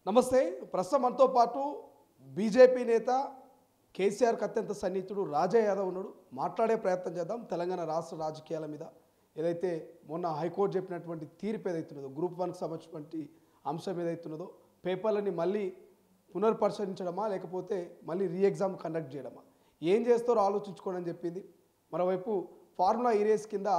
నమస్తే. ప్రస్తుతం మనతో పాటు బీజేపీ నేత కేసీఆర్కి అత్యంత సన్నిహితుడు రాజా యాదవ్ ఉన్నాడు. మాట్లాడే ప్రయత్నం చేద్దాం తెలంగాణ రాష్ట్ర రాజకీయాల మీద. ఏదైతే మొన్న హైకోర్టు చెప్పినటువంటి తీర్పు ఏదైతున్నదో గ్రూప్ 1కి సంబంధించినటువంటి అంశం ఏదైతున్నదో పేపర్లని మళ్ళీ పునర్పరిశీలించడమా లేకపోతే మళ్ళీ రీఎగ్జామ్ కండక్ట్ చేయడమా ఏం చేస్తారో ఆలోచించుకోవడం చెప్పింది. మరోవైపు ఫార్ములా ఈ రేస్ కింద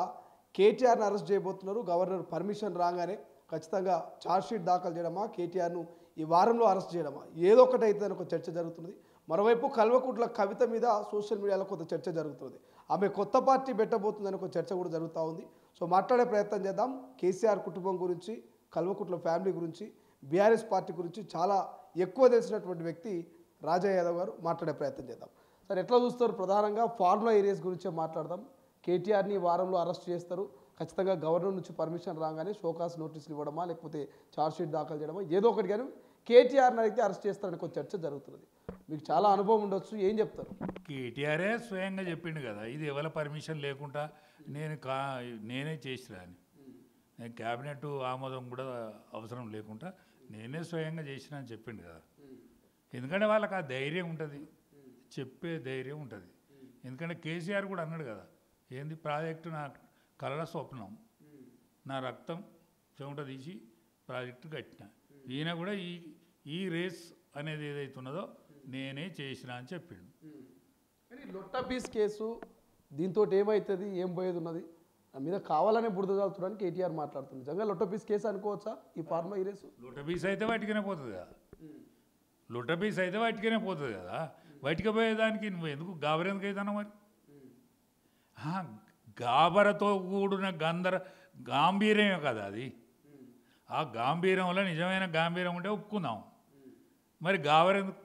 కేటీఆర్ని అరెస్ట్ చేయబోతున్నారు. గవర్నర్ పర్మిషన్ రాగానే ఖచ్చితంగా ఛార్జ్షీట్ దాఖలు చేయడమా, కేటీఆర్ను ఈ వారంలో అరెస్ట్ చేయడమా, ఏదో ఒకటి అవుతుందని ఒక చర్చ జరుగుతుంది. మరోవైపు కల్వకుంట్ల కవిత మీద సోషల్ మీడియాలో కొంత చర్చ జరుగుతుంది. ఆమె కొత్త పార్టీ పెట్టబోతుందని ఒక చర్చ కూడా జరుగుతూ ఉంది. సో మాట్లాడే ప్రయత్నం చేద్దాం. కేసీఆర్ కుటుంబం గురించి, కల్వకుంట్ల ఫ్యామిలీ గురించి, బీఆర్ఎస్ పార్టీ గురించి చాలా ఎక్కువ తెలిసినటువంటి వ్యక్తి రాజా యాదవ్ గారు. మాట్లాడే ప్రయత్నం చేద్దాం. సార్, ఎట్లా చూస్తారు? ప్రధానంగా ఫార్ములా ఏరియాస్ గురించే మాట్లాడదాం. కేటీఆర్ని వారంలో అరెస్ట్ చేస్తారు. ఖచ్చితంగా గవర్నర్ నుంచి పర్మిషన్ రాగానే షోకాస్ నోటీసులు ఇవ్వడమా లేకపోతే ఛార్జ్షీట్ దాఖలు చేయడమా ఏదో ఒకటి, కానీ కేటీఆర్ని అయితే అరెస్ట్ చేస్తారని ఒక చర్చ జరుగుతుంది. మీకు చాలా అనుభవం ఉండొచ్చు, ఏం చెప్తారు? కేటీఆరే స్వయంగా చెప్పిండు కదా, ఇది ఎవరి పర్మిషన్ లేకుండా నేనే చేసిరా అని. నేను క్యాబినెట్ ఆమోదం కూడా అవసరం లేకుండా నేనే స్వయంగా చేసిన అని చెప్పిండు కదా. ఎందుకంటే వాళ్ళకి ఆ ధైర్యం ఉంటుంది, చెప్పే ధైర్యం ఉంటుంది. ఎందుకంటే కేసీఆర్ కూడా అన్నాడు కదా, ఏంది ప్రాజెక్టు నా కలల స్వప్నం, నా రక్తం చెమట తీసి ప్రాజెక్టు కట్టిన. ఈయన కూడా ఈ రేస్ అనేది ఏదైతే ఉన్నదో నేనే చేసిన అని చెప్పిండు. కానీ లొట్టపీస్ కేసు దీంతో ఏమవుతుంది, ఏం పోయేది ఉన్నది నా మీద కావాలనే బురద చల్లుతున్నాను కేటీఆర్ మాట్లాడుతుంది. నిజంగా లొట్టపీస్ కేసు అనుకోవచ్చా ఈ ఫార్మా ఈ రేసు? లొట్టపీస్ అయితే వాటికనే పోతుంది కదా, లొట్టపీస్ అయితే వాటికనే పోతుంది కదా. వాటికి పోయేదానికి నువ్వు ఎందుకు గాబరెందుకు అవుతాను మరి? గాబరతో కూడిన గాంభీర్యమే కదా అది. ఆ గాంభీర్యంలో నిజమైన గాంభీర్యం ఉంటే ఒప్పుకుందాం. మరి గాబరెందుకు?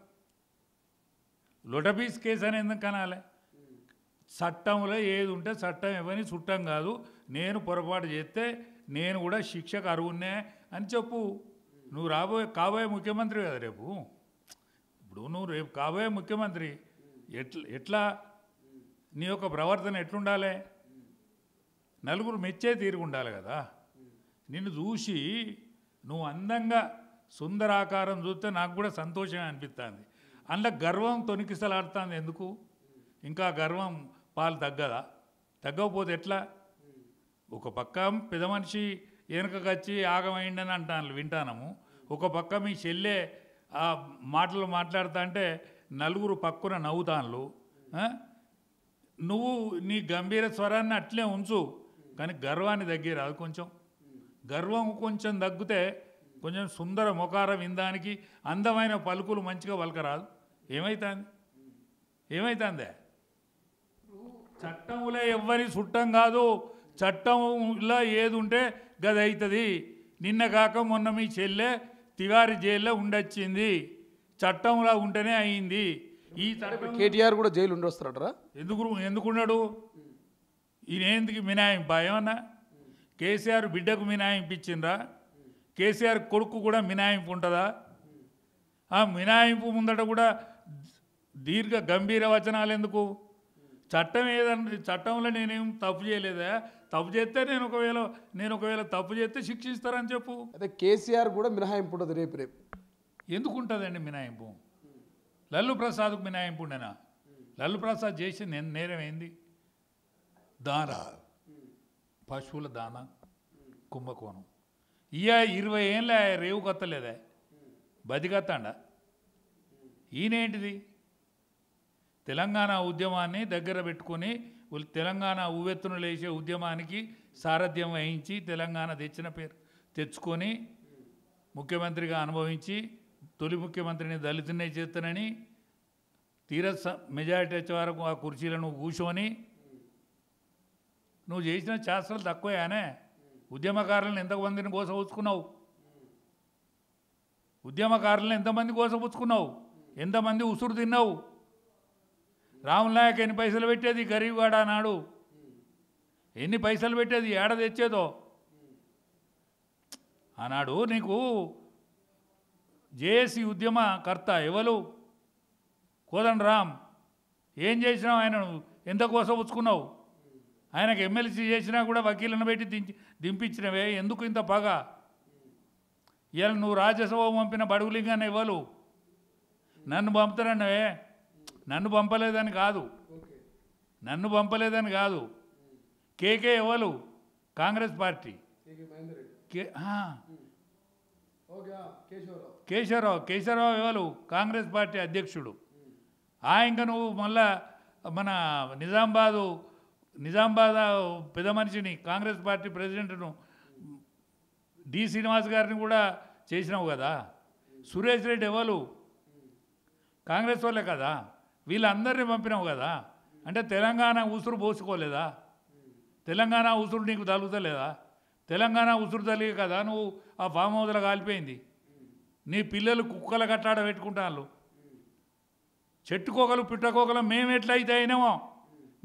లొటపీస్ కేసు అని ఎందుకు కనాలి? చట్టంలో ఏది ఉంటే చట్టం ఇవ్వని చుట్టం కాదు. నేను పొరపాటు చేస్తే నేను కూడా శిక్షకు అర్హున్నే అని చెప్పు. నువ్వు కాబోయే ముఖ్యమంత్రి కదా రేపు. ఇప్పుడు నువ్వు రేపు కాబోయే ముఖ్యమంత్రి, ఎట్లా నీ యొక్క ప్రవర్తన ఎట్లుండాలి? నలుగురు మెచ్చే తీరుగుండాలి కదా. నిన్ను చూసి నువ్వు అందంగా సుందరాకారం చూస్తే నాకు కూడా సంతోషంగా అనిపిస్తుంది. అందులో గర్వం తొనికిసలాడుతుంది. ఎందుకు? ఇంకా గర్వం పాలు తగ్గదా? తగ్గకపోతే ఎట్లా? ఒక పక్క పెద్ద మనిషి వెనుకకొచ్చి ఆగమైండని అంటాను, వింటానము. ఒక పక్క మీ చెల్లె ఆ మాటలు మాట్లాడుతా అంటే నలుగురు పక్కన నవ్వుతాను. నువ్వు నీ గంభీర స్వరాన్ని అట్లే ఉంచు, కానీ గర్వాన్ని తగ్గిరాదు. కొంచెం గర్వం కొంచెం తగ్గితే కొంచెం సుందర ముఖారం ఇందానికి అందమైన పలుకులు మంచిగా పలకరాదు. ఏమైతుందే? చట్టంలో ఎవ్వరి చుట్టం కాదు. చట్టంలో ఏది ఉంటే గది అవుతుంది. నిన్న కాక మొన్న మీ చెల్లె తివారి జైల్లో ఉండొచ్చింది. చట్టంలో ఉంటేనే అయింది. ఈ కేటీఆర్ కూడా జైలు ఉండొస్తారట. ఎందుకున్నాడు? ఈయనేందుకు మినాయింపు? ఏమన్నా కేసీఆర్ బిడ్డకు మినాయింపు ఇచ్చిండ్రా? కేసీఆర్ కొడుకు కూడా మినాయింపు ఉంటుందా? ఆ మినాయింపు ముందట కూడా దీర్ఘ గంభీర వచనాలు ఎందుకు? చట్టం ఏదన్నా, చట్టంలో నేనేం తప్పు చేయలేదా? తప్పు చేస్తే నేను ఒకవేళ తప్పు చేస్తే శిక్షిస్తారని చెప్పు. అదే కేసీఆర్ కూడా మినహాయింపు ఉంటుంది రేపు. ఎందుకు ఉంటుందండి మినహాయింపు? లల్లు ప్రసాద్కు మినహాయింపు ఉండేనా? లల్లు ప్రసాద్ చేసి నేరం ఏంది? దాన, పశువుల దాన కుంభకోణం. 20 ఏళ్ళ రేవు కొత్తలేదా? బతికత్తాండ. ఈయనేంటిది? తెలంగాణ ఉద్యమాన్ని దగ్గర పెట్టుకొని తెలంగాణ ఉవ్వెత్తున లేచే ఉద్యమానికి సారథ్యం వహించి తెలంగాణ తెచ్చిన పేరు తెచ్చుకొని ముఖ్యమంత్రిగా అనుభవించి తొలి ముఖ్యమంత్రిని దళితున్నే చేస్తానని తీర మెజారిటీ వచ్చే వరకు ఆ కుర్చీలను కూర్చొని నువ్వు చేసిన శాస్త్రాలు తక్కువయానే. ఉద్యమకారులను ఎంతమందిని కోసపుచ్చుకున్నావు? ఉద్యమకారులను ఎంతమంది కోసపుచ్చుకున్నావు? ఎంతమంది ఉసురు తిన్నావు? రామునాయక్ ఎన్ని పైసలు పెట్టేది గరీబ్ వాడ అన్నాడు. ఎన్ని పైసలు పెట్టేది, ఏడ తెచ్చేదో అన్నాడు. నీకు జేఏసీ ఉద్యమకర్త ఎవరు? కోదండరామ్. ఏం చేసినావు? ఆయన ఎంత కోసపుచ్చుకున్నావు? ఆయనకు ఎమ్మెల్సీ చేసినా కూడా వకీలను పెట్టి దింపించినవే. ఎందుకు ఇంత పగ? ఇవాళ నువ్వు రాజ్యసభ పంపిన బడుగులింగానే ఇవ్వలు నన్ను పంపుతారన్నవే, నన్ను పంపలేదని కాదు, నన్ను పంపలేదని కాదు. కేకే ఇవ్వలు కాంగ్రెస్ పార్టీ, కేశవరావు ఇవ్వలు కాంగ్రెస్ పార్టీ అధ్యక్షుడు. ఇంకా నువ్వు మళ్ళా మన నిజామాబాద్ పెద్ద మనిషిని కాంగ్రెస్ పార్టీ ప్రెసిడెంట్ను డి శ్రీనివాస్ గారిని కూడా చేసినావు కదా. సురేష్ రెడ్డి ఎవరు కాంగ్రెస్ వాళ్ళే కదా, వీళ్ళందరినీ పంపినావు కదా. అంటే తెలంగాణ ఉసురు పోసుకోలేదా? తెలంగాణ ఉసురు నీకు తగులుతలేదా? తెలంగాణ ఉసురు తలిగే కదా నువ్వు ఆ ఫామ్ హౌస్లో కాలిపోయింది. నీ పిల్లలు కుక్కల కట్టాడ పెట్టుకుంటాను, చెట్టుకోకలు పిట్టకోకలు మేము ఎట్లయితే అయినామో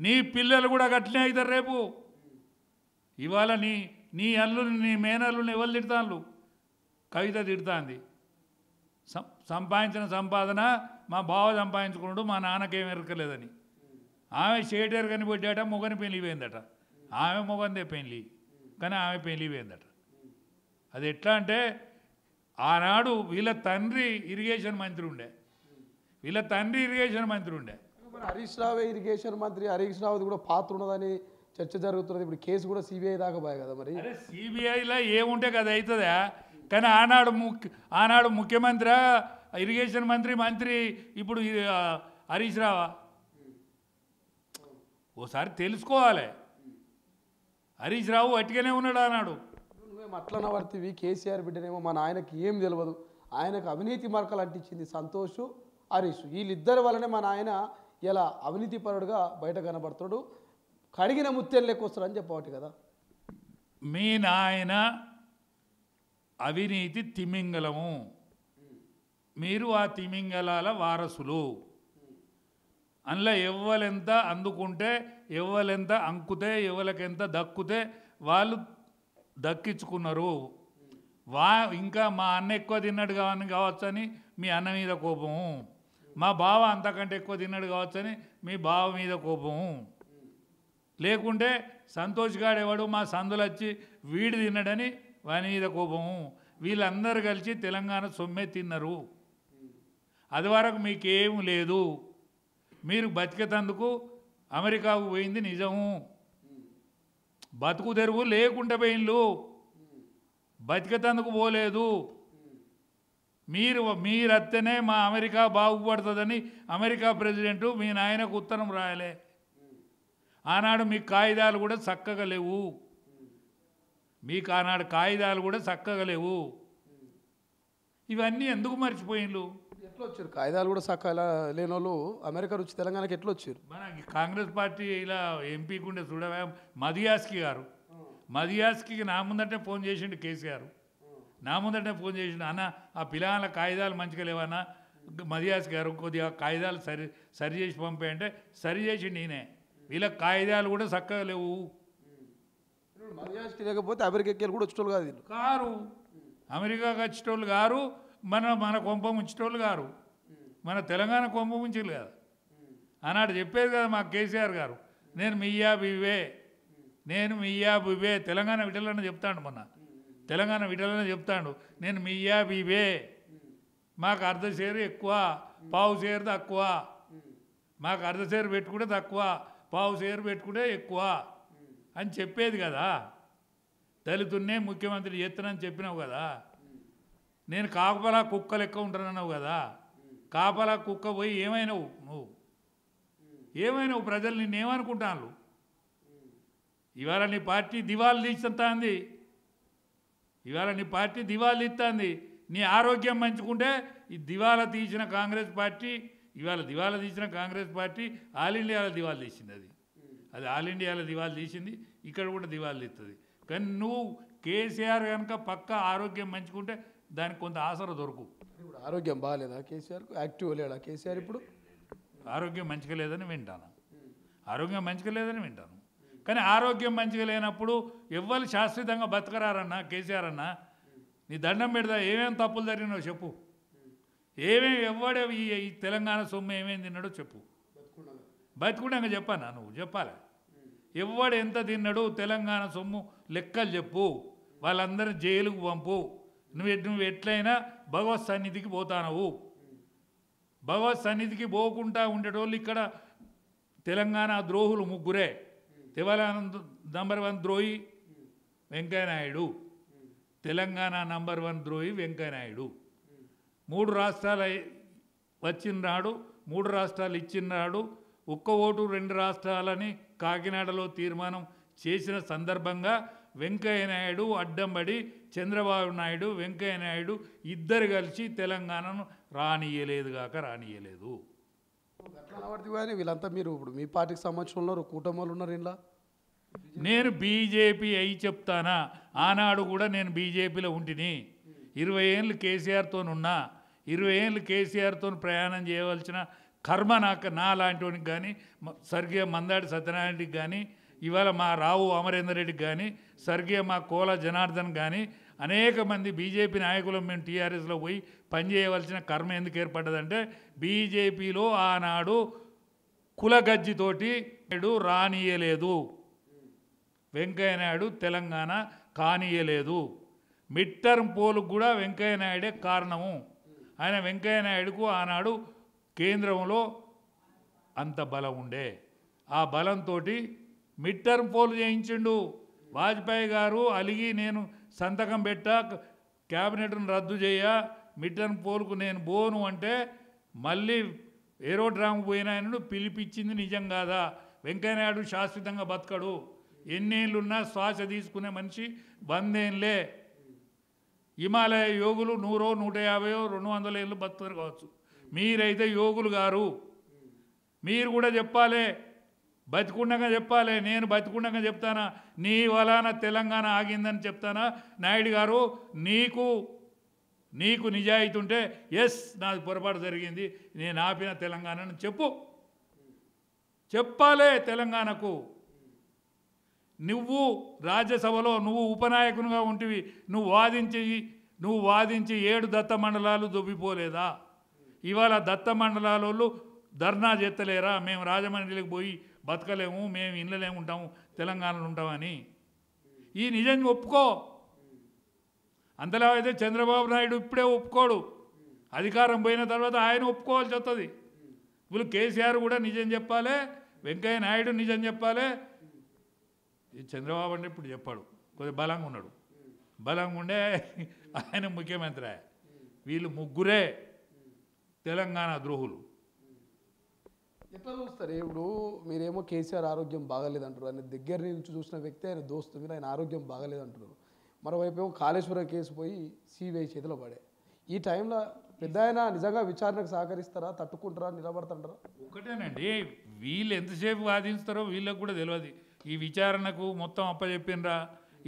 నీ పిల్లలు కూడా గట్లనే అవుతారు రేపు. ఇవాళ నీ అల్లుని నీ మేనల్లుని ఎవరు తిడతాను? కవిత తిడుతుంది. సంపాదించిన సంపాదన మా బావ సంపాదించుకున్నాడు, మా నాన్నకేం ఎరకలేదని. ఆమె షేటర్ కని పెట్టాట, మొగని పెళ్లి పోయిందట. ఆమె మొగందే పెళ్లి కానీ ఆమె పెళ్లి పోయిందట. అది ఎట్లా అంటే ఆనాడు వీళ్ళ తండ్రి ఇరిగేషన్ మంత్రి ఉండే, మరి హరీష్ రావే ఇరిగేషన్ మంత్రి, హరీష్ రావుది కూడా పాత్ర ఉన్నదని చర్చ జరుగుతున్నది. ఇప్పుడు కేసు కూడా సిబిఐ దాకా పోయా కదా. మరి సిబిఐలో ఏముంటే కదా అవుతుందా? కానీ ఆనాడు ముఖ్యమంత్రి ఇరిగేషన్ మంత్రి ఇప్పుడు హరీష్ రావా? ఓసారి తెలుసుకోవాలి. హరీష్ రావు అట్టిగానే ఉన్నాడు ఆనాడు. నువ్వేమో అట్లన వర్తివి, కేసీఆర్ బిడ్డనేమో మన ఆయనకి ఏం తెలియదు, ఆయనకు అవినీతి మార్కలు అంటించింది సంతోష్ హరీష్. వీళ్ళిద్దరి వల్లనే మన ఆయన ఇలా అవినీతి పరుడుగా బయట కనబడుతాడు, కడిగిన ముత్యం లెక్క వస్తాడని చెప్పవచ్చు కదా. మీ నాయన అవినీతి తిమింగలము, మీరు ఆ తిమింగలాల వారసులు. అందులో ఎవ్వలెంత అందుకుంటే, ఎవ్వలెంత అంకుతే, ఎవరికెంత దక్కుతే వాళ్ళు దక్కించుకున్నారు. ఇంకా మా అన్న ఎక్కువ తిన్నాడు కావచ్చని మీ అన్న మీద కోపము, మా బావ అంతకంటే ఎక్కువ తిన్నాడు కావచ్చని మీ బావ మీద కోపము, లేకుంటే సంతోష్ గాడెవడు మా సందులు వచ్చి వీడి తిన్నాడని వాని మీద కోపము. వీళ్ళందరూ కలిసి తెలంగాణ సొమ్మే తిన్నారు. అది వరకు మీకేం లేదు. మీరు బతికేతందుకు అమెరికాకు పోయింది నిజము, బతుకు తెరువు లేకుండా పోయిన్లు, బతికేతందుకు పోలేదు. మీరు అత్తనే మా అమెరికా బాగుపడుతుందని అమెరికా ప్రెసిడెంటు మీ నాయనకు ఉత్తరం రాయలే. ఆనాడు మీ కాగితాలు కూడా చక్కగా లేవు, మీకు ఆనాడు కాగితాలు కూడా చక్కగా లేవు. ఇవన్నీ ఎందుకు మర్చిపోయిన్లు? ఎట్లా వచ్చారు కాగితాలు కూడా చక్కగా లేని వాళ్ళు అమెరికా నుంచి తెలంగాణకి ఎట్లా వచ్చారు? మన కాంగ్రెస్ పార్టీ ఇలా ఎంపీకి ఉండే చూడవా మదియాస్కి నా ముందంటే ఫోన్ చేసిండు కేసీఆర్, నా ముందంటే ఫోన్ చేసిండు. అన్న ఆ పిల్లల కాగితాలు మంచిగా లేవన్నా, మదియాస్ గారు కొద్దిగా కాగితాలు సరి చేసి పంపేయంటే సరి చేసి నేనే. వీళ్ళకి కాగితాలు కూడా చక్కగా లేవు. మదియాస్కి లేకపోతే అమెరికాకి కూడా వచ్చేటోళ్ళు కాదు, అమెరికాకి వచ్చేటోళ్ళు గారు, మన కొంప ముంచేటోళ్ళు గారు, మన తెలంగాణ కొంప ముంచేలు కాదు. ఆనాడు చెప్పేది కదా మా కేసీఆర్ గారు, నేను మియ్యా బివే తెలంగాణ విటలన్న చెప్తాడు. మొన్న తెలంగాణ విటలన్న చెప్తాడు, నేను మియ్యా బివే, మాకు అర్ధ షేరు ఎక్కువ, పావు షేరు తక్కువ, మాకు అర్ధ షేరు పెట్టుకుంటే తక్కువ, పావు షేరు పెట్టుకుంటే ఎక్కువ అని చెప్పేది కదా. దళితున్నే ముఖ్యమంత్రి చేస్తానని చెప్పినావు కదా. నేను కాపలా కుక్క లెక్క ఉంటానన్నావు కదా. కాపలా కుక్క పోయి ఏమైనావు ప్రజలు నిన్నేమనుకుంటాను? ఇవాళ నీ పార్టీ దివాళు తీస్తుంది, నీ ఆరోగ్యం మంచుకుంటే ఈ దివాళా తీసిన కాంగ్రెస్ పార్టీ, దివాళా తీసిన కాంగ్రెస్ పార్టీ ఆల్ ఇండియాలో దివాళు తీసింది. అది ఆల్ ఇండియాలో దివాళు తీసింది, ఇక్కడ కూడా దివాళు తీస్తుంది. కానీ నువ్వు కేసీఆర్ కనుక పక్కా ఆరోగ్యం మంచుకుంటే దానికి కొంత ఆసరా దొరుకు. ఇప్పుడు ఆరోగ్యం బాగాలేదా కేసీఆర్కు? యాక్టివ్ లేడా కేసీఆర్? ఇప్పుడు ఆరోగ్యం మంచిగా లేదని వింటాను, కానీ ఆరోగ్యం మంచిగా లేనప్పుడు ఎవ్వరు శాశ్వతంగా బతకరారన్నా. కేసీఆర్ అన్న నీ దండం పెడతా, ఏమేమి తప్పులు జరిగినావు చెప్పు, ఎవడే ఈ తెలంగాణ సొమ్ము ఏమేమి తిన్నాడో చెప్పు. బతుకుండాక చెప్పానా? నువ్వు చెప్పాలి. ఎవడు ఎంత తిన్నాడు తెలంగాణ సొమ్ము లెక్కలు చెప్పు, వాళ్ళందరినీ జైలుకు పంపు. నువ్వు ఎట్లయినా భగవత్ సన్నిధికి పోతానవు. భగవత్ సన్నిధికి పోకుండా ఉండేటోళ్ళు ఇక్కడ తెలంగాణ ద్రోహులు ముగ్గురే. తెలంగాణ నంబర్ 1 ద్రోహి వెంకయ్యనాయుడు, తెలంగాణ నంబర్ 1 ద్రోహి వెంకయ్యనాయుడు. 3 రాష్ట్రాలు వచ్చినాడు, 3 రాష్ట్రాలు ఇచ్చినాడు. ఒక్క ఓటు 2 రాష్ట్రాలని కాకినాడలో తీర్మానం చేసిన సందర్భంగా వెంకయ్యనాయుడు అడ్డంబడి చంద్రబాబు నాయుడు వెంకయ్యనాయుడు ఇద్దరు కలిసి తెలంగాణను రానియలేదు. కానీ వీళ్ళంతా మీరు ఇప్పుడు మీ పార్టీకి సంబంధించిన ఉన్నారు, కూటమి వాళ్ళు ఉన్నారు ఇలా. నేను బీజేపీ అయి చెప్తానా? ఆనాడు కూడా నేను బీజేపీలో ఉంటిని. 20 ఏళ్ళు కేసీఆర్తోనున్నా. 20 ఏళ్ళు కేసీఆర్తో ప్రయాణం చేయవలసిన కర్మ నా లాంటివానికి కానీ, స్వర్గీయ మందాడి సత్యనారాయణకి కానీ, ఇవాళ మా రావు అమరేందర్ రెడ్డికి కానీ, స్వర్గీయ మా కోల జనార్దన్ కానీ, అనేక మంది బీజేపీ నాయకులు మేము టీఆర్ఎస్లో పోయి పనిచేయవలసిన కర్మ ఎందుకు ఏర్పడ్డదంటే బీజేపీలో ఆనాడు కులగజ్జితోటి రానియలేదు. వెంకయ్యనాయుడు తెలంగాణ కానియలేదు. మిడ్ టర్మ్ పోలుకు కూడా వెంకయ్యనాయుడే కారణము. ఆయన వెంకయ్యనాయుడుకు ఆనాడు కేంద్రంలో అంత బలం ఉండే. ఆ బలంతో మిడ్ టర్మ్ పోలు చేయించిండు. వాజ్పేయి గారు అలిగి నేను సంతకం పెట్టా క్యాబినెట్ను రద్దు చేయ, మిడ్ టర్మ్ పోలుకు నేను పోను అంటే మళ్ళీ ఏరోడ్రామ్ పోయిన ఆయనను పిలిపించింది నిజం కాదా? వెంకయ్యనాయుడు శాశ్వతంగా బతకడు. ఎన్నేళ్ళున్నా శ్వాస తీసుకునే మనిషి 100 ఏళ్ళే. హిమాలయ యోగులు 100, 150, 200 ఏళ్ళు బతుకుతారు కావచ్చు. మీరైతే యోగులు గారు, మీరు కూడా చెప్పాలి, బతికుండగా చెప్పాలి. నేను బతికుండగా చెప్తానా నీ వలన తెలంగాణ ఆగిందని చెప్తానా? నాయుడు గారు నీకు నిజాయితీ ఉంటే ఎస్ నాది పొరపాటు జరిగింది, నేను ఆపిన తెలంగాణను చెప్పాలే తెలంగాణకు. నువ్వు రాజ్యసభలో నువ్వు ఉపనాయకునిగా ఉంటివి, నువ్వు వాదించి 7 దత్త మండలాలు దొబ్బిపోలేదా? ఇవాళ దత్త మండలాలు ధర్నా చేస్తలేరా? మేము రాజమండ్రికి పోయి బతకలేము, మేము ఇళ్ళలో ఉంటాము, తెలంగాణలో ఉంటామని. ఈ నిజం ఒప్పుకో. అంతలా అయితే చంద్రబాబు నాయుడు ఇప్పుడే ఒప్పుకోడు. అధికారం పోయిన తర్వాత ఆయన ఒప్పుకోవాల్సి వస్తుంది. ఇప్పుడు కేసీఆర్ కూడా నిజం చెప్పాలి, వెంకయ్య నాయుడు నిజం చెప్పాలి. చంద్రబాబు అంటే ఇప్పుడు చెప్పాడు, కొద్దిగా బలంగా ఉన్నాడు. బలంగా ఉండే ఆయన ముఖ్యమంత్రి. వీళ్ళు ముగ్గురే తెలంగాణ ద్రోహులు. ఎట్లా చూస్తారు? ఇప్పుడు మీరేమో కేసీఆర్ ఆరోగ్యం బాగాలేదంటారు, ఆయన దగ్గర నుంచి చూసిన వ్యక్తి, ఆయన దోస్తు మీరు ఆయన ఆరోగ్యం బాగాలేదంటున్నారు. మరోవైపు ఏమో కాళేశ్వరం కేసు పోయి సిబిఐ చేతిలో పడే. ఈ టైంలో పెద్ద ఆయన నిజంగా విచారణకు సహకరిస్తారా, తట్టుకుంటారా, నిలబడతారా? ఒకటేనండి, వీళ్ళు ఎంతసేపు వాదిస్తారో వీళ్ళకి కూడా తెలియదు. ఈ విచారణకు మొత్తం అప్పచెప్పినరా,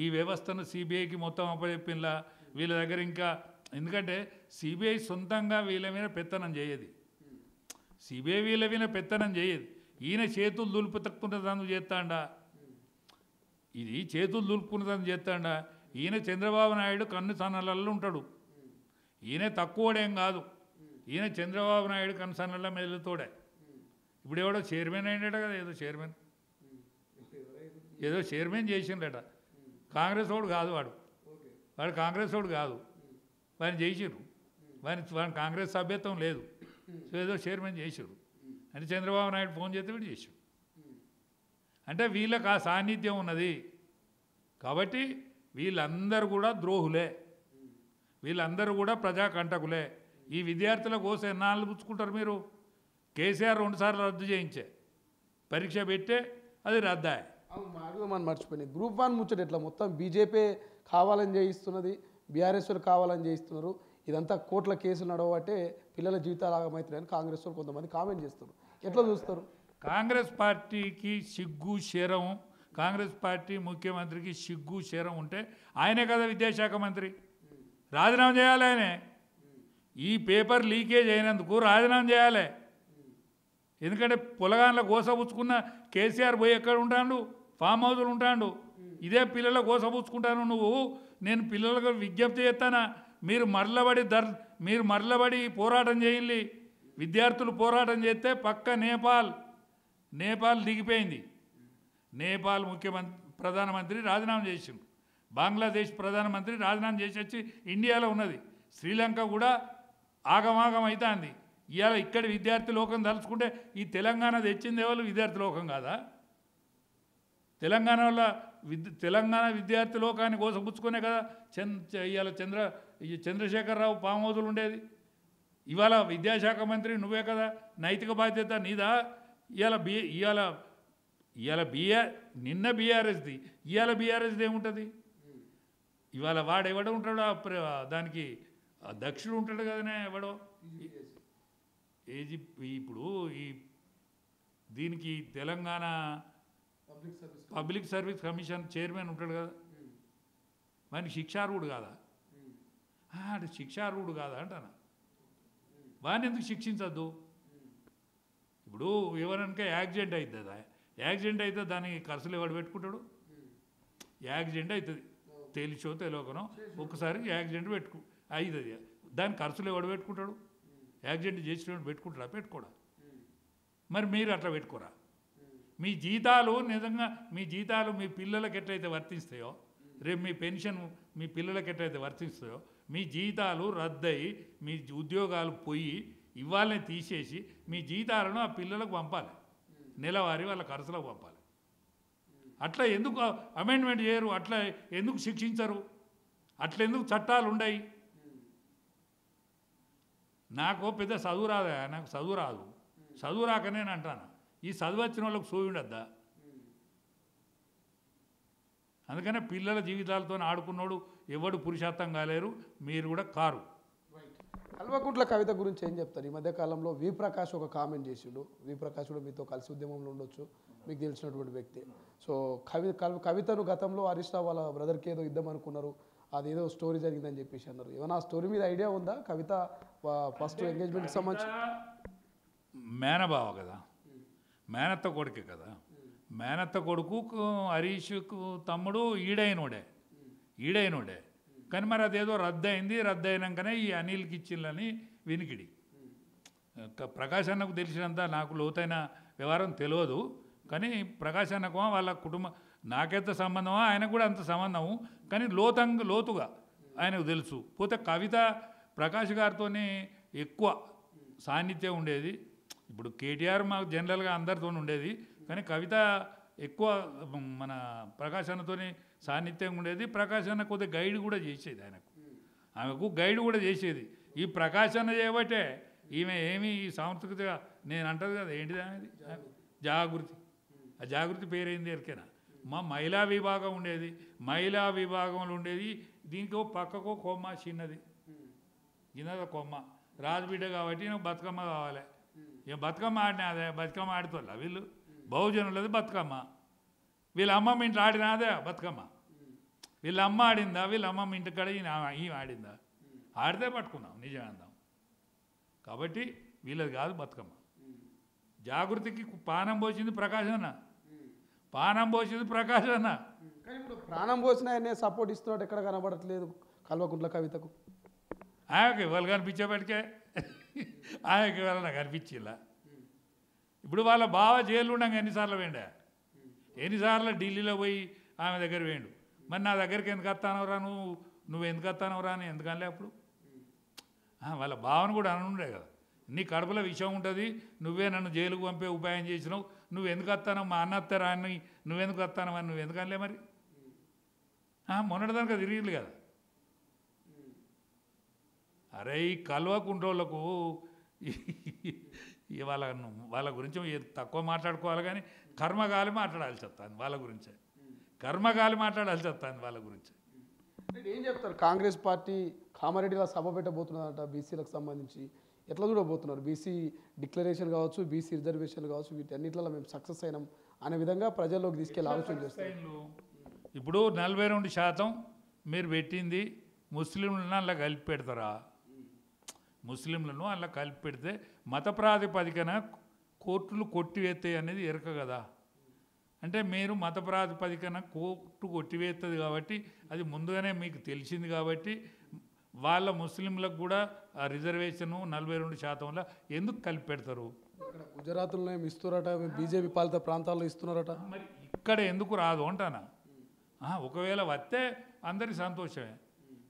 ఈ వ్యవస్థను సిబిఐకి మొత్తం అప్పచెప్పినరా, వీళ్ళ దగ్గర ఇంకా. ఎందుకంటే సిబిఐ సొంతంగా వీళ్ళ మీద పెత్తనం చేయదు. సిబిఐ వీళ్ళ మీద పెత్తనం చేయదు. ఈయన చేతులు దులుపుకున్నదాన్ని చేస్తాడా? ఇది చేతులు దులుపుకున్నదాన్ని చేస్తాడా? ఈయన చంద్రబాబు నాయుడు కన్ను సన్నలలో ఉంటాడు. ఈయన తక్కువడేం కాదు. ఈయన చంద్రబాబు నాయుడు కన్ను సన్నల మెదలుతోడే. ఇప్పుడు ఎవడో చైర్మన్ అయినాడ కదా, ఏదో చైర్మన్ చేసిండట. కాంగ్రెస్ వాడు కాదు, వాడు కాంగ్రెస్ వాడు కాదు. వాడిని చేసిర్రు, వాడిని కాంగ్రెస్ సభ్యత్వం లేదు. సో ఏదో చైర్మన్ చేసారు అంటే చంద్రబాబు నాయుడు ఫోన్ చేస్తే వీడు చేసాడు. అంటే వీళ్ళకి ఆ సాన్నిధ్యం ఉన్నది. కాబట్టి వీళ్ళందరూ కూడా ద్రోహులే, వీళ్ళందరూ కూడా ప్రజాకంటకులే. ఈ విద్యార్థుల కోసం ఎన్నాళ్ళు పుచ్చుకుంటారు మీరు? కేసీఆర్ 2 సార్లు రద్దు చేయించే, పరీక్ష పెట్టే అది రద్దాయి. మనం మర్చిపోయింది. గ్రూప్ 1 ముచ్చట ఎట్లా? మొత్తం బీజేపీ కావాలని చేయిస్తున్నది, బీఆర్ఎస్ వాళ్ళు కావాలని చేయిస్తున్నారు. ఇదంతా కోట్ల కేసులు నడవబట్టే పిల్లల జీవితాలు ఆగమవుతున్నాయని కాంగ్రెస్ వాళ్ళు కొంతమంది కామెంట్ చేస్తారు. ఎట్లా చూస్తారు? కాంగ్రెస్ పార్టీకి సిగ్గు శరం, కాంగ్రెస్ పార్టీ ముఖ్యమంత్రికి సిగ్గు శరం ఉంటే ఆయనే కదా విద్యాశాఖ మంత్రి. రాజీనామా చేయాలి ఆయనే. ఈ పేపర్ లీకేజ్ అయినందుకు రాజీనామా చేయాలి. ఎందుకంటే పొలగాన్ల గోసపుచ్చుకున్న కేసీఆర్ పోయి ఎక్కడ ఉంటాడు? ఫామ్ హౌస్లు ఉంటాడు. ఇదే పిల్లల గోసపుచ్చుకుంటాను నువ్వు. నేను పిల్లలకు విజ్ఞప్తి చేస్తానా, మీరు మరలబడి పోరాటం చేయండి. విద్యార్థులు పోరాటం చేస్తే పక్క నేపాల్ దిగిపోయింది. నేపాల్ ప్రధానమంత్రి రాజీనామా చేసిండు. బంగ్లాదేశ్ ప్రధానమంత్రి రాజీనామా చేసి వచ్చి ఇండియాలో ఉన్నది. శ్రీలంక కూడా ఆగమాగం అవుతుంది. ఇవాళ ఇక్కడ విద్యార్థి లోకం తలుచుకుంటే ఈ తెలంగాణ తెచ్చింది ఎవరు? విద్యార్థి లోకం కాదా? తెలంగాణ వల్ల తెలంగాణ విద్యార్థి లోకాన్ని కోసపుచ్చుకునే కదా ఇవాళ చంద్రశేఖరరావు ఫామ్ హౌస్లు ఉండేది. ఇవాళ విద్యాశాఖ మంత్రి నువ్వే కదా, నైతిక బాధ్యత నీదా? ఇవాళ నిన్న బీఆర్ఎస్ది, ఇవాళ బీఆర్ఎస్ది ఏముంటుంది? ఇవాళ వాడు ఎవడో ఉంటాడో దానికి దక్షుడు ఉంటాడు కదనే ఎవడో ఇప్పుడు దీనికి Telangana public service commission chairman ఉంటాడు కదా, వానికి శిక్షార్హుడు కాదా? శిక్షార్హుడు కాదా అంటానా? వాడిని ఎందుకు శిక్షించద్దు? ఇప్పుడు ఎవరైనా యాక్సిడెంట్ అవుతుందా? యాక్సిడెంట్ అయితే దానికి ఖర్చులు ఎవడు పెట్టుకుంటాడు? యాక్సిడెంట్ అవుతుంది తెలిసో తెలియకనో ఒకసారి యాక్సిడెంట్ అవుతుంది, దాని ఖర్చులు ఎవడు పెట్టుకుంటాడు? యాక్సిడెంట్ చేసినప్పుడు పెట్టుకుంటాడా? పెట్టుకోడా? మరి మీరు అట్లా పెట్టుకోరా? మీ జీతాలు నిజంగా మీ పిల్లలకి ఎట్లయితే వర్తిస్తాయో, రేపు మీ పెన్షన్ మీ పిల్లలకి ఎట్లయితే వర్తిస్తాయో, మీ జీతాలు రద్దయి మీ ఉద్యోగాలు పోయి ఇవాళనే తీసేసి మీ జీతాలను ఆ పిల్లలకు పంపాలి, నెలవారీ వాళ్ళ ఖర్చులకు పంపాలి. అట్లా ఎందుకు అమెండ్మెంట్ చేయరు? అట్లా ఎందుకు శిక్షించరు? అట్లా ఎందుకు చట్టాలు ఉన్నాయి? నాకు పెద్ద చదువు రాదా? నాకు చదువు రాదు. చదువు రాకనే నేను అంటాను, ఈ చదువు వచ్చిన వాళ్ళకి సోయి ఉండద్దా? అందుకనే పిల్లల జీవితాలతో ఆడుకున్నాడు ఎవడు పురుషార్థం కాలేరు, మీరు కూడా కారు. కల్వకుంట్ల కవిత గురించి ఏం చెప్తారు? ఈ మధ్యకాలంలో వి ప్రకాష్ ఒక కామెంట్ చేసిండు. వి ప్రకాష్ కూడా మీతో కలిసి ఉద్యమంలో ఉండొచ్చు, మీకు తెలిసినటువంటి వ్యక్తి. సో కవితను గతంలో హరీష్ రావు వాళ్ళ బ్రదర్కి ఏదో ఇద్దాం అనుకున్నారు, అదేదో స్టోరీ జరిగిందని చెప్పేసి అన్నారు. ఏమైనా ఆ స్టోరీ మీద ఐడియా ఉందా? కవిత ఫస్ట్ ఎంగేజ్మెంట్కి సంబంధించి మేనబావ కదా, మేనత్త కొడుకే కదా. మేనత్త కొడుకు హరీష్కు తమ్ముడు ఈడైనోడే కానీ మరి అదేదో రద్దయినాకనే ఈ అనిల్కి ఇచ్చిందని వినికిడి. ప్రకాష్ అన్నకు తెలిసినంత నాకు లోతైన వ్యవహారం తెలియదు, కానీ ప్రకాష్ అన్నకు వాళ్ళ కుటుంబం నాకెంత సంబంధమో ఆయనకు కూడా అంత సంబంధము, కానీ లోతుగా ఆయనకు తెలుసు. పోతే కవిత ప్రకాష్ గారితో ఎక్కువ సాన్నిధ్యం ఉండేది. ఇప్పుడు కేటీఆర్ మాకు జనరల్గా అందరితో ఉండేది, కానీ కవిత ఎక్కువ మన ప్రకాష్ అన్నతో సాన్నిధ్యం ఉండేది. ప్రకాష్ అన్న కొద్దిగా గైడ్ కూడా చేసేది, ఆమెకు గైడ్ కూడా చేసేది. ఈ ప్రకాష్ అన్న చేయబట్టే ఈమె ఏమి ఈ సాంస్కృతిక నేను అంటది కదా ఏంటిది అనేది జాగృతి, ఆ జాగృతి పేరైంది ఎరికేనా? మా మహిళా విభాగం ఉండేది, మహిళా విభాగంలో ఉండేది. దీనికి పక్కకో కొమ్మ చిన్నది, చిన్నది కొమ్మ, రాజబిడ్డ కాబట్టి నాకు బతుకమ్మ కావాలి. ఇక బతుకమ్మ ఆడినా అదే బతుకమ్మ ఆడుతారు వీళ్ళు బహుజనులది బతుకమ్మ. వీళ్ళ అమ్మమ్మ ఇంట్లో ఆడినాదే బతుకమ్మ. వీళ్ళ అమ్మ ఆడిందా, వీళ్ళ అమ్మమ్మ ఇంటి కాడ ఈ ఆడిందా? ఆడితే పట్టుకున్నాం నిజం అందాం. కాబట్టి వీళ్ళది కాదు బతుకమ్మ. జాగృతికి పానం పోసింది ప్రకాశన్న, పానం పోసింది ప్రకాశన్న. కానీ ఇప్పుడు ప్రాణం పోసిన ఆయనే సపోర్ట్ ఇస్తున్నాడు, ఎక్కడ కనబడట్లేదు కల్వకుంట్ల కవితకు. ఆయనకి ఎవరు కనిపించేపటికే ఆయనకి ఎవరన్నా కనిపించిలా? ఇప్పుడు వాళ్ళ బావ జైలు ఉండగా ఎన్నిసార్లు వేండా, ఎన్నిసార్లు ఢిల్లీలో పోయి ఆమె దగ్గర వేయండు. మరి నా దగ్గరికి ఎందుకు వస్తానవరా, నువ్వు ఎందుకు వస్తానవరా అని ఎందుకనలే అప్పుడు? వాళ్ళ బావను కూడా అనుండే కదా, నీ కడుపులో విషయం ఉంటుంది, నువ్వే నన్ను జైలుకు పంపే ఉపాయం చేసినావు, నువ్వు ఎందుకు వస్తానో మా అన్న వస్తారా అని నువ్వెందుకు వస్తానవు అని నువ్వు ఎందుకనలే మరి? మొన్నటిదానికి తిరిగిళ్ళు కదా. అరే ఈ కల్వకుంట్రోళ్ళకు వాళ్ళ గురించి తక్కువ మాట్లాడుకోవాలి, కానీ కర్మగాలి మాట్లాడాల్సి వస్తుంది వాళ్ళ గురించే, కర్మగాలి మాట్లాడాల్సి వస్తుంది వాళ్ళ గురించి. ఏం చెప్తారు? కాంగ్రెస్ పార్టీ కామారెడ్డిలో సభ పెట్టబోతున్నారట బీసీలకు సంబంధించి, ఎట్లా చూడబోతున్నారు? బీసీ డిక్లరేషన్ కావచ్చు, బీసీ రిజర్వేషన్ కావచ్చు, వీటన్నిటిలో మేము సక్సెస్ అయినాం అనే విధంగా ప్రజల్లోకి తీసుకెళ్ళి ఆలోచన చేస్తారు. ఇప్పుడు 42% మీరు పెట్టింది ముస్లింలను అలా కలిపి పెడతారా? ముస్లింలను అలా కలిపి పెడితే మత ప్రాతిపదికన కోర్టులు కొట్టివేస్తాయి అనేది ఎరక కదా. అంటే మీరు మత ప్రాతిపదికన కోర్టు కొట్టివేస్తుంది కాబట్టి అది ముందుగానే మీకు తెలిసింది కాబట్టి వాళ్ళ ముస్లింలకు కూడా ఆ రిజర్వేషను 42%లో ఎందుకు కలిపి పెడతారు? గుజరాత్లో ఇస్తున్నారట, బీజేపీ పాలిత ప్రాంతాల్లో ఇస్తున్నారట, మరి ఇక్కడ ఎందుకు రాదు అంటానా? ఒకవేళ వస్తే అందరికి సంతోషమే.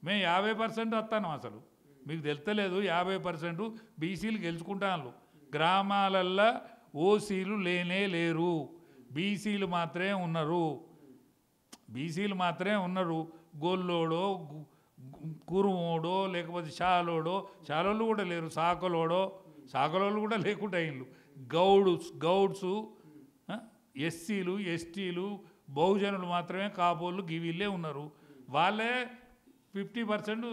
మేము 50% వస్తాను అసలు. మీకు తెలుస్తలేదు, 50% బీసీలు గెలుచుకుంటాను. గ్రామాలల్లో ఓసీలు లేరు, బీసీలు మాత్రమే ఉన్నారు. గొల్లోడో కురుమోడో లేకపోతే శాలోళ్ళు కూడా లేరు, సాకలోళ్ళు కూడా లేకుండా అయిండ్రు. గౌడ్స్ ఎస్సీలు ఎస్టీలు బహుజనులు మాత్రమే, కాపోళ్ళు గివిళ్ళే ఉన్నారు. వాళ్ళే 50%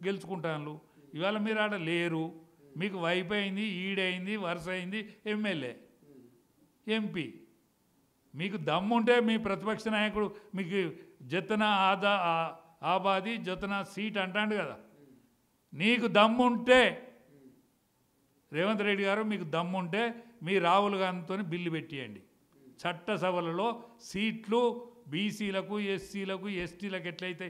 గెలుచుకుంటాను. ఇవాళ మీరు ఆడ లేరు. మీకు వైపు అయింది, ఈడైంది, వరుస అయింది, ఎమ్మెల్యే ఎంపీ. మీకు దమ్ముంటే మీ ప్రతిపక్ష నాయకుడు మీకు జతన ఆబాది జతన సీట్ అంటాడు కదా. నీకు దమ్ముంటే రేవంత్ రెడ్డి గారు, మీకు దమ్ముంటే మీ రాహుల్ గాంధీతో బిల్లు పెట్టియండి. చట్టసభలలో సీట్లు బీసీలకు ఎస్సీలకు ఎస్టీలకు ఎట్లయితే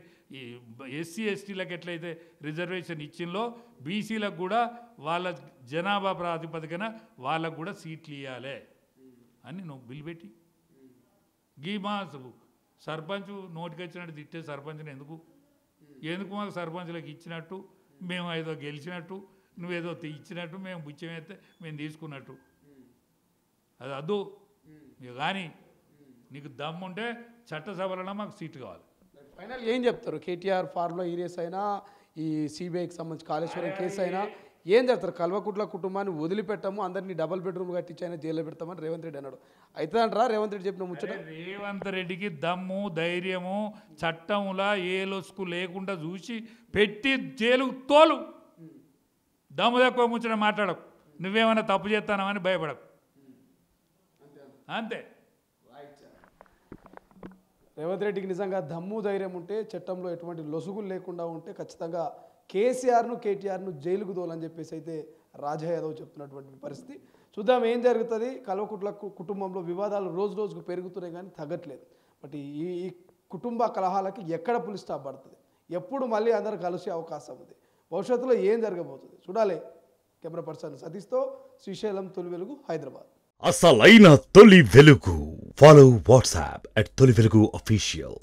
ఎస్సీలకు ఎట్లయితే రిజర్వేషన్ ఇచ్చిందో బీసీలకు కూడా వాళ్ళ జనాభా ప్రాతిపదికన వాళ్ళకు కూడా సీట్లు ఇవ్వాలి అని నువ్వు బిల్లు పెట్టి మా సర్పంచ్ నోటికి వచ్చినట్టు తిట్టే సర్పంచ్ని ఎందుకు మాకు సర్పంచ్లకు ఇచ్చినట్టు, మేము ఏదో గెలిచినట్టు, నువ్వేదో ఇచ్చినట్టు, మేము బుచ్చమైతే మేము తీసుకున్నట్టు అది అద్దు. కానీ నీకు దమ్ముంటే చట్టసభలలో మాకు సీట్లు కావాలి. ఫైనల్ ఏం చెప్తారు? కేటీఆర్ ఫార్ములా ఈరియస్ అయినా, ఈ సిబిఐకి సంబంధించి కాళేశ్వరం కేసు అయినా ఏం చెప్తారు? కల్వకుట్ల కుటుంబాన్ని వదిలిపెట్టాము, అందరినీ డబల్ బెడ్రూమ్ కట్టించి అయినా జైల్లో పెడతామని రేవంత్ రెడ్డి అన్నాడు. అయితే అంటారా రేవంత్ రెడ్డి చెప్పిన ముచ్చట? రేవంత్ రెడ్డికి దమ్ము ధైర్యము చట్టంలా ఏ లొసుకు లేకుండా చూసి పెట్టి జైలు తోలు. దమ్ము తక్కువ ముచ్చట మాట్లాడకు. నువ్వేమైనా తప్పు చేస్తానమని భయపడకు. అంతే. రేవంత్ రెడ్డికి నిజంగా దమ్ము ధైర్యం ఉంటే, చట్టంలో ఎటువంటి లొసుగులు లేకుండా ఉంటే ఖచ్చితంగా కేటీఆర్ను జైలుకు దోలని చెప్పేసి అయితే రాజా యాదవ్ చెప్తున్నటువంటి పరిస్థితి. చూద్దాం ఏం జరుగుతుంది. కల్వకుట్ల కుటుంబంలో వివాదాలు రోజు రోజుకు పెరుగుతున్నాయి కానీ తగ్గట్లేదు. బట్ ఈ కుటుంబ కలహాలకి ఎక్కడ పులి స్టాప్ పడుతుంది, ఎప్పుడు మళ్ళీ అందరూ కలిసే అవకాశం ఉంది, భవిష్యత్తులో ఏం జరగబోతుంది చూడాలి. కెమెరా పర్సన్ సతీష్తో శ్రీశైలం, తొలి వెలుగు, హైదరాబాద్. అసలైన తొలి వెలుగు. ఫాలో వాట్సాప్ @తొలి వెలుగు official.